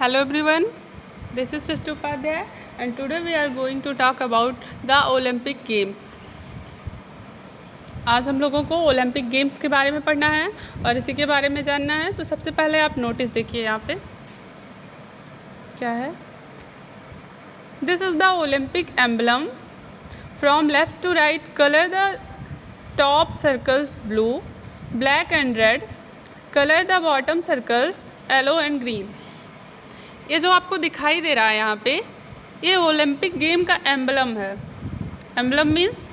Hello everyone, this is Srishti Upadhyay and today we are going to talk about the Olympic Games. आज हम लोगों को Olympic games के बारे में पढ़ना है और इसी के बारे में जानना है। तो सबसे पहले आप नोटिस देखिए यहाँ पे क्या है। This is the Olympic emblem from left to right. Colour the top circles blue, black and red. Colour the bottom circles yellow and green. ये जो आपको दिखाई दे रहा है यहाँ पे, ये ओलंपिक गेम का एम्बलम है। एम्बलम मीन्स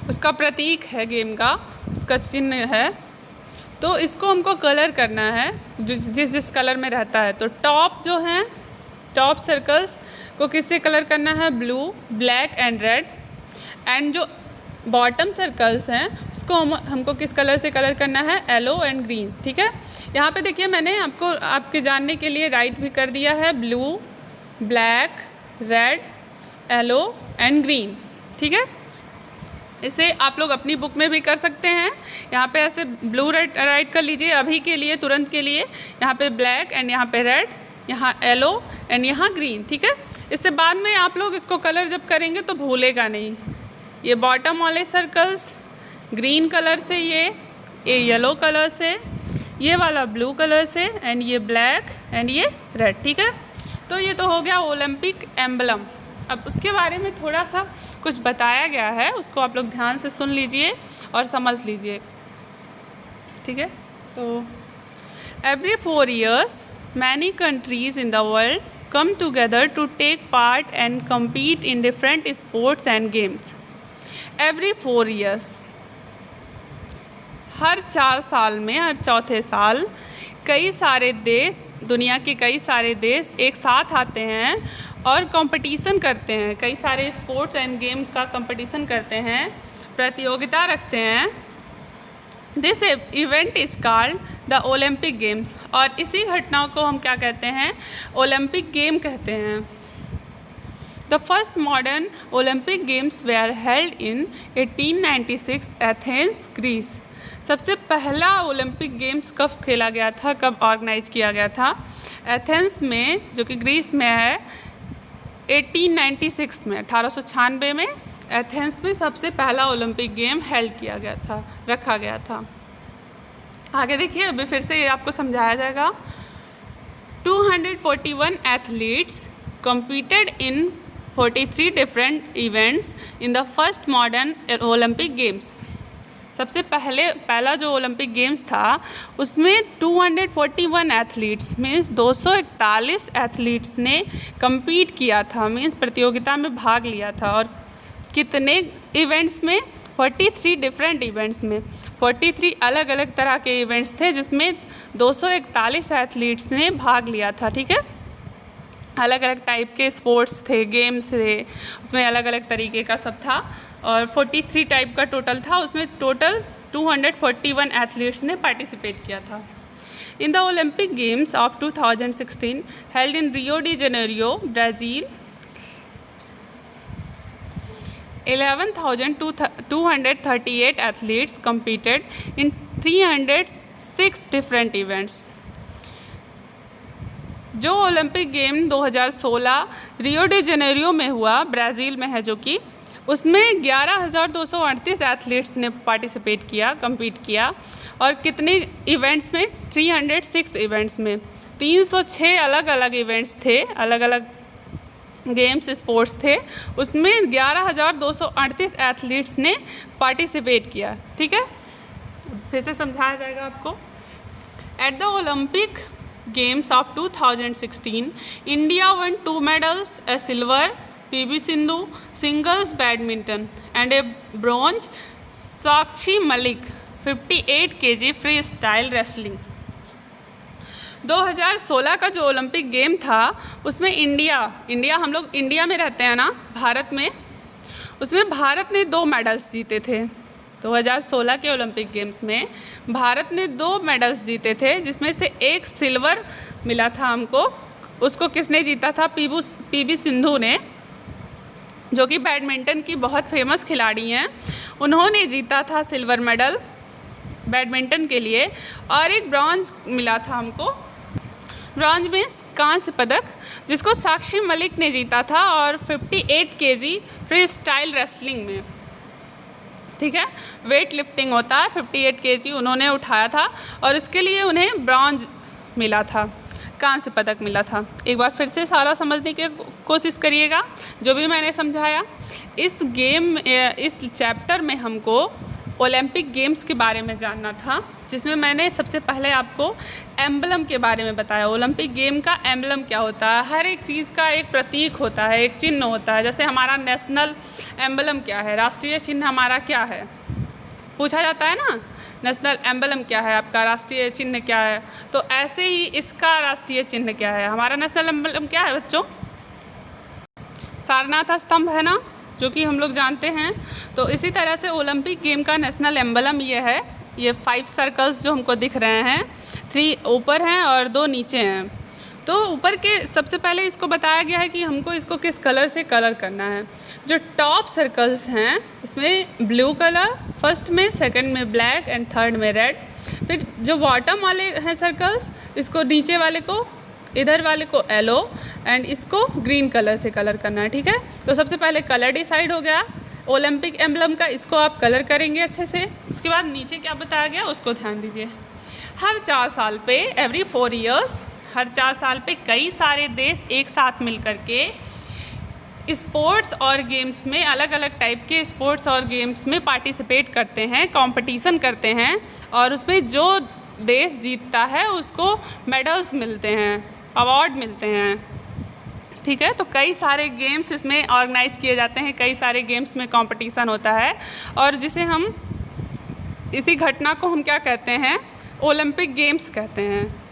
उसका प्रतीक है, गेम का उसका चिन्ह है। तो इसको हमको कलर करना है जिस जिस कलर में रहता है। तो टॉप जो है, टॉप सर्कल्स को किससे कलर करना है? Blue, black and red. And जो बॉटम सर्कल्स हैं उसको हमको किस कलर से कलर करना है? Yellow and green. ठीक है, यहाँ पे देखिए मैंने आपको आपके जानने के लिए राइट भी कर दिया है, blue, black, red, yellow and green. ठीक है, इसे आप लोग अपनी बुक में भी कर सकते हैं। यहाँ पे ऐसे ब्लू रेड राइट कर लीजिए अभी के लिए, तुरंत के लिए। यहाँ पे ब्लैक एंड यहाँ पे रेड, यहाँ येलो एंड यहाँ ग्रीन। ठीक है, इससे बाद में आप लोग इसको कलर जब करेंगे तो भूलेगा नहीं। ये बॉटम वाले सर्कल्स ग्रीन कलर से, ये येलो कलर से, ये वाला ब्लू कलर से एंड ये ब्लैक एंड ये रेड। ठीक है, तो ये तो हो गया ओलंपिक एम्बलम। अब उसके बारे में थोड़ा सा कुछ बताया गया है, उसको आप लोग ध्यान से सुन लीजिए और समझ लीजिए। ठीक है, तो every 4 years many countries in the world come together to take part and compete in different sports and games. Every 4 years, हर 4 साल में, हर चौथे साल कई सारे देश, दुनिया के कई सारे देश एक साथ आते हैं और कंपटीशन करते हैं। कई सारे स्पोर्ट्स एंड गेम का कंपटीशन करते हैं, प्रतियोगिता रखते हैं। This event is called the Olympic games. और इसी घटनाओं को हम क्या कहते हैं? ओलंपिक गेम कहते हैं। The first modern Olympic games were held in 1896 Athens, Greece. सबसे पहला ओलंपिक गेम्स कब खेला गया था, कब ऑर्गेनाइज किया गया था? एथेंस में, जो कि ग्रीस में है। 1896 में, 1896 में एथेंस में सबसे पहला ओलंपिक गेम हेल्ड किया गया था, रखा गया था। आगे देखिए, अभी फिर से ये आपको समझाया जाएगा। 241 athletes competed in 43 different events in the first modern Olympic Games। सबसे पहला जो ओलंपिक गेम्स था उसमें 241 एथलीट्स मीन्स 241 एथलीट्स ने compete किया था, मीन्स प्रतियोगिता में भाग लिया था। और कितने इवेंट्स में? 43 डिफरेंट इवेंट्स में। 43 अलग अलग तरह के इवेंट्स थे जिसमें 241 एथलीट्स ने भाग लिया था। ठीक है, अलग अलग टाइप के स्पोर्ट्स थे, गेम्स थे, उसमें अलग अलग तरीके का सब था। और 43 टाइप का टोटल था, उसमें टोटल 241 एथलीट्स ने पार्टिसिपेट किया था। In the Olympic games of 2016 held in Rio de Janeiro, Brazil, 11,238 athletes competed in 306 different events. जो Olympic game 2016 Rio de Janeiro में हुआ, ब्राज़ील में है जो कि, उसमें 11,238 एथलीट्स ने पार्टिसिपेट किया, compete किया। और कितने इवेंट्स में? 306 इवेंट्स में। 306 अलग अलग इवेंट्स थे, अलग अलग गेम्स, स्पोर्ट्स थे, उसमें 11,238 एथलीट्स ने पार्टिसिपेट किया। ठीक है, फिर से समझाया जाएगा आपको। At the Olympic Games of 2016, India won 2 medals, a silver, PV Sindhu, singles badminton, and a bronze, Sakshi Malik, 58 kg freestyle wrestling। 2016 का जो ओलंपिक गेम था उसमें इंडिया हम लोग इंडिया में रहते हैं ना, भारत में, उसमें भारत ने 2 मेडल्स जीते थे। 2016 के ओलंपिक गेम्स में भारत ने 2 मेडल्स जीते थे, जिसमें से एक सिल्वर मिला था हमको। उसको किसने जीता था? पीवी सिंधु ने, जो कि बैडमिंटन की बहुत फेमस खिलाड़ी हैं। उन्होंने जीता था सिल्वर मेडल बैडमिंटन के लिए। और एक ब्रॉन्ज मिला था हमको ब्रॉन्ज मीन्स कांस्य पदक, जिसको साक्षी मलिक ने जीता था और 58 केजी फ्री स्टाइल रेसलिंग में, ठीक है। वेट लिफ्टिंग होता है, 58 केजी उन्होंने उठाया था और इसके लिए उन्हें ब्रॉन्ज मिला था, कांस्य पदक मिला था। एक बार फिर से सारा समझने की कोशिश करिएगा जो भी मैंने समझाया। इस चैप्टर में हमको ओलंपिक गेम्स के बारे में जानना था, जिसमें मैंने सबसे पहले आपको एम्बलम के बारे में बताया। ओलंपिक गेम का एम्बलम क्या होता है, हर एक चीज़ का एक प्रतीक होता है, एक चिन्ह होता है। जैसे हमारा नेशनल एम्बलम क्या है, राष्ट्रीय चिन्ह हमारा क्या है, पूछा जाता है ना, नेशनल एम्बलम क्या है आपका, राष्ट्रीय चिन्ह क्या है। तो ऐसे ही इसका राष्ट्रीय चिन्ह क्या है, हमारा नेशनल एम्बलम क्या है बच्चों, सारनाथ स्तंभ है ना, जो कि हम लोग जानते हैं। तो इसी तरह से ओलंपिक गेम का नेशनल एम्बलम ये है। ये 5 सर्कल्स जो हमको दिख रहे हैं, 3 ऊपर हैं और 2 नीचे हैं। तो ऊपर के सबसे पहले इसको बताया गया है कि हमको इसको किस कलर से कलर करना है। जो टॉप सर्कल्स हैं इसमें ब्लू कलर फर्स्ट में, सेकंड में ब्लैक एंड थर्ड में रेड। फिर जो बॉटम वाले हैं सर्कल्स, इसको नीचे वाले को, इधर वाले को येलो एंड इसको ग्रीन कलर से कलर करना है, ठीक है। तो सबसे पहले कलर डिसाइड हो गया ओलंपिक एम्बलम का, इसको आप कलर करेंगे अच्छे से। उसके बाद नीचे क्या बताया गया उसको ध्यान दीजिए। हर 4 साल पे, एवरी 4 ईयर्स, हर 4 साल पे कई सारे देश एक साथ मिल कर के स्पोर्ट्स और गेम्स में, अलग अलग टाइप के स्पोर्ट्स और गेम्स में पार्टिसिपेट करते हैं, कंपटीशन करते हैं और उसमें जो देश जीतता है उसको मेडल्स मिलते हैं, अवार्ड मिलते हैं, ठीक है। तो कई सारे गेम्स इसमें ऑर्गेनाइज किए जाते हैं, कई सारे गेम्स में कंपटीशन होता है और जिसे हम, इसी घटना को हम क्या कहते हैं, ओलंपिक गेम्स कहते हैं।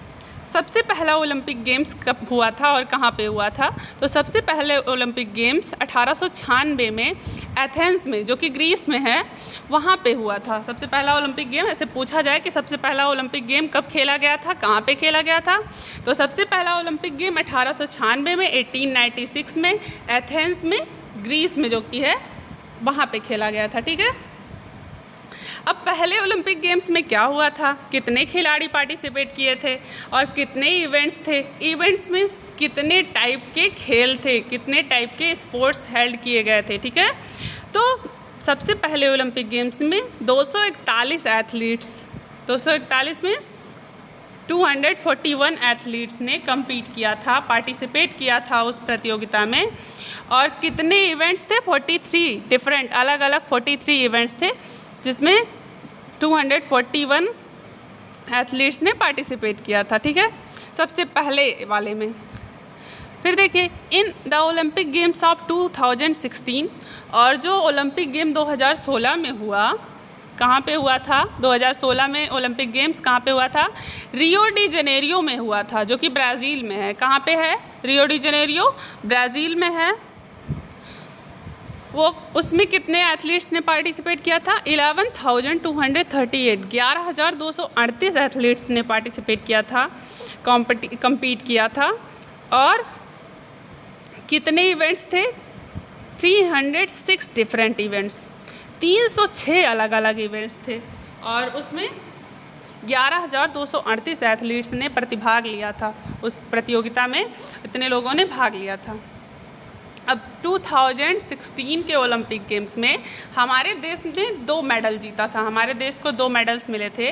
सबसे पहला ओलंपिक गेम्स कब हुआ था और कहाँ पे हुआ था? तो सबसे पहले ओलंपिक गेम्स 1896 में एथेंस में, जो कि ग्रीस में है, वहाँ पे हुआ था सबसे पहला ओलंपिक गेम। ऐसे पूछा जाए कि सबसे पहला ओलंपिक गेम कब खेला गया था, कहाँ पे खेला गया था, तो सबसे पहला ओलंपिक गेम 1896 में, 1896 में एथेंस में, ग्रीस में जो कि है, वहाँ पे खेला गया था, ठीक है। अब पहले ओलंपिक गेम्स में क्या हुआ था, कितने खिलाड़ी पार्टिसिपेट किए थे और कितने इवेंट्स थे। इवेंट्स मीन्स कितने टाइप के खेल थे, कितने टाइप के स्पोर्ट्स हेल्ड किए गए थे, ठीक है। तो सबसे पहले ओलंपिक गेम्स में 241 एथलीट्स, 241 मीन्स 241 एथलीट्स ने कम्पीट किया था, पार्टिसिपेट किया था उस प्रतियोगिता में। और कितने इवेंट्स थे, 43 डिफरेंट, अलग अलग 43 इवेंट्स थे, जिसमें 241 एथलीट्स ने पार्टिसिपेट किया था, ठीक है, सबसे पहले वाले में। फिर देखिए इन द ओलंपिक गेम्स ऑफ 2016, और जो ओलंपिक गेम 2016 में हुआ, कहाँ पे हुआ था, 2016 में ओलंपिक गेम्स कहाँ पे हुआ था, रियो डी जनेरियो में हुआ था, जो कि ब्राज़ील में है। कहाँ पे है, रियो डी जनेरियो ब्राज़ील में है। वो उसमें कितने एथलीट्स ने पार्टिसिपेट किया था, 11,238, 11,238 एथलीट्स ने पार्टिसिपेट किया था, कम्पीट किया था। और कितने इवेंट्स थे, 306 डिफरेंट इवेंट्स, 306 अलग अलग इवेंट्स थे और उसमें 11,238 एथलीट्स ने प्रतिभाग लिया था। उस प्रतियोगिता में इतने लोगों ने भाग लिया था। अब 2016 के ओलंपिक गेम्स में हमारे देश ने 2 मेडल जीता था, हमारे देश को 2 मेडल्स मिले थे,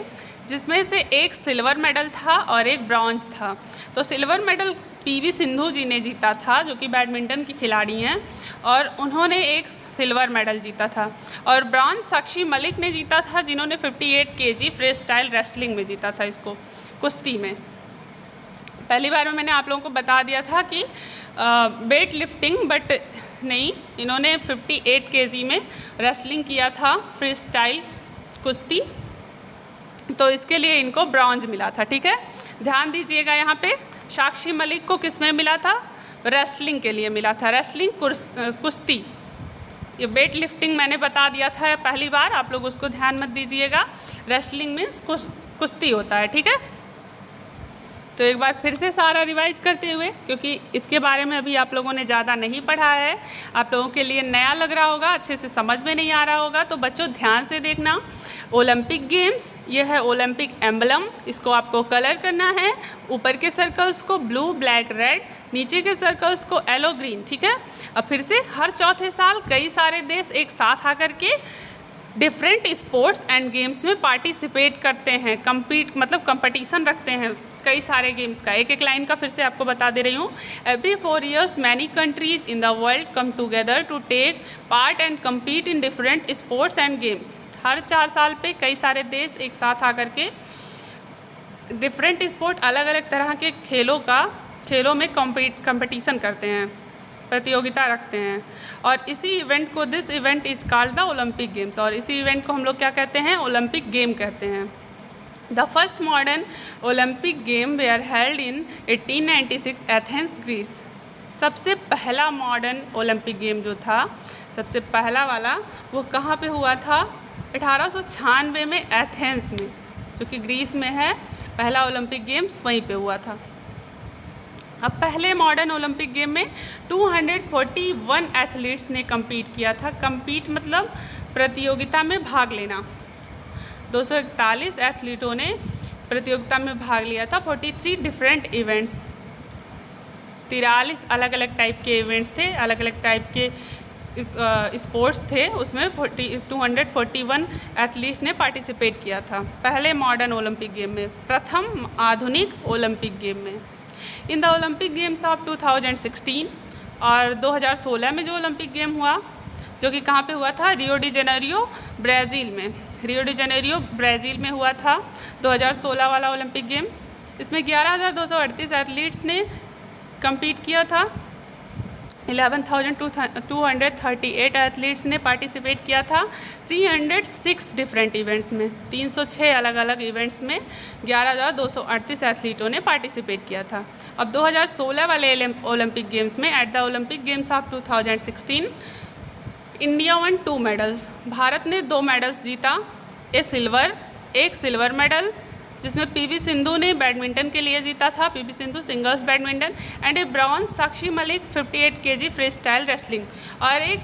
जिसमें से एक सिल्वर मेडल था और एक ब्रॉन्ज था। तो सिल्वर मेडल पीवी सिंधु जी ने जीता था, जो कि बैडमिंटन की खिलाड़ी हैं, और उन्होंने एक सिल्वर मेडल जीता था। और ब्रॉन्ज साक्षी मलिक ने जीता था, जिन्होंने 58 केजी फ्री स्टाइल रेसलिंग में जीता था, इसको कुश्ती में। पहली बार में मैंने आप लोगों को बता दिया था कि वेट लिफ्टिंग, बट नहीं, इन्होंने 58 केजी में रेसलिंग किया था, फ्री स्टाइल कुश्ती, तो इसके लिए इनको ब्रॉन्ज मिला था, ठीक है। ध्यान दीजिएगा यहाँ पे, साक्षी मलिक को किस में मिला था, रेसलिंग के लिए मिला था, रेसलिंग कुश्ती। ये वेट लिफ्टिंग मैंने बता दिया था पहली बार, आप लोग उसको ध्यान मत दीजिएगा। रेसलिंग मीन्स कुश्ती होता है, ठीक है। तो एक बार फिर से सारा रिवाइज करते हुए, क्योंकि इसके बारे में अभी आप लोगों ने ज़्यादा नहीं पढ़ा है, आप लोगों के लिए नया लग रहा होगा, अच्छे से समझ में नहीं आ रहा होगा, तो बच्चों ध्यान से देखना। ओलंपिक गेम्स, ये है ओलंपिक एम्बलम, इसको आपको कलर करना है। ऊपर के सर्कल्स को ब्लू, ब्लैक, रेड, नीचे के सर्कल्स को येलो, ग्रीन। ठीक है। अब फिर से हर चौथे साल कई सारे देश एक साथ आकर के डिफरेंट स्पोर्ट्स एंड गेम्स में पार्टिसिपेट करते हैं, कंपटीशन रखते हैं कई सारे गेम्स का। एक एक लाइन का फिर से आपको बता दे रही हूँ। Every 4 years many countries in the world come together to take part and compete in different sports and games. हर 4 साल पे कई सारे देश एक साथ आकर के डिफरेंट स्पोर्ट, अलग अलग तरह के खेलों में कंपटीशन करते हैं, प्रतियोगिता रखते हैं। और इसी इवेंट को, this event is called the Olympic games, और इसी इवेंट को हम लोग क्या कहते हैं, ओलंपिक गेम कहते हैं। The first modern Olympic game were held in 1896 Athens, Greece. सबसे पहला मॉडर्न ओलंपिक गेम जो था, सबसे पहला वाला, वो कहाँ पे हुआ था? 1896 में एथेंस में, जो कि ग्रीस में है। पहला ओलंपिक गेम्स वहीं पे हुआ था। अब पहले मॉडर्न ओलंपिक गेम में 241 एथलीट्स ने कम्पीट किया था। कम्पीट मतलब प्रतियोगिता में भाग लेना। 241 एथलीटों ने प्रतियोगिता में भाग लिया था। 43 डिफरेंट इवेंट्स, 43 अलग अलग टाइप के इवेंट्स थे, अलग अलग टाइप के स्पोर्ट्स थे। उसमें 241 एथलीट्स ने पार्टिसिपेट किया था पहले मॉडर्न ओलंपिक गेम में, प्रथम आधुनिक ओलंपिक गेम में। इन द ओलंपिक गेम्स ऑफ 2016, और 2016 में जो ओलंपिक गेम हुआ, जो कि कहाँ पे हुआ था? रियो डी जेनेरियो, ब्राज़ील में। रियो डी जेनेरियो, ब्राज़ील में हुआ था 2016 वाला ओलंपिक गेम। इसमें 11,238 एथलीट्स ने कम्पीट किया था। 11,238 एथलीट्स ने पार्टिसिपेट किया था 306 डिफरेंट इवेंट्स में। 306 अलग अलग इवेंट्स में 11,238 एथलीटों ने पार्टिसिपेट किया था। अब 2016 वाले ओलंपिक गेम्स में, at the Olympic games of 2016, India one 2 medals. Bharat ने 2 मेडल्स जीता, एक सिल्वर मेडल, जिसमें पीवी सिंधु ने बैडमिंटन के लिए जीता था, PV Sindhu singles badminton, and A bronze Sakshi Malik 58 kg free style wrestling. और एक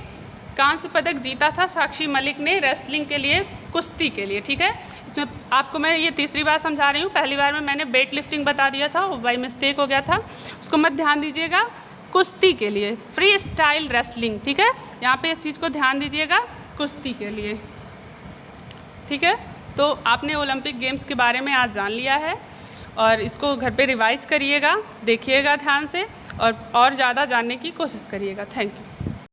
कांस्य पदक जीता था साक्षी मलिक ने रेसलिंग के लिए, कुश्ती के लिए। ठीक है। इसमें आपको मैं ये तीसरी बार समझा रही हूँ, पहली बार में मैंने वेट लिफ्टिंग बता दिया था, वो बाई मिस्टेक हो गया था, उसको मत ध्यान दीजिएगा। कुश्ती के लिए फ्री स्टाइल रेसलिंग। ठीक है, यहाँ पे इस चीज़ को ध्यान दीजिएगा, कुश्ती के लिए। ठीक है, तो आपने ओलंपिक गेम्स के बारे में आज जान लिया है, और इसको घर पे रिवाइज करिएगा, देखिएगा ध्यान से, और ज़्यादा जानने की कोशिश करिएगा। Thank you.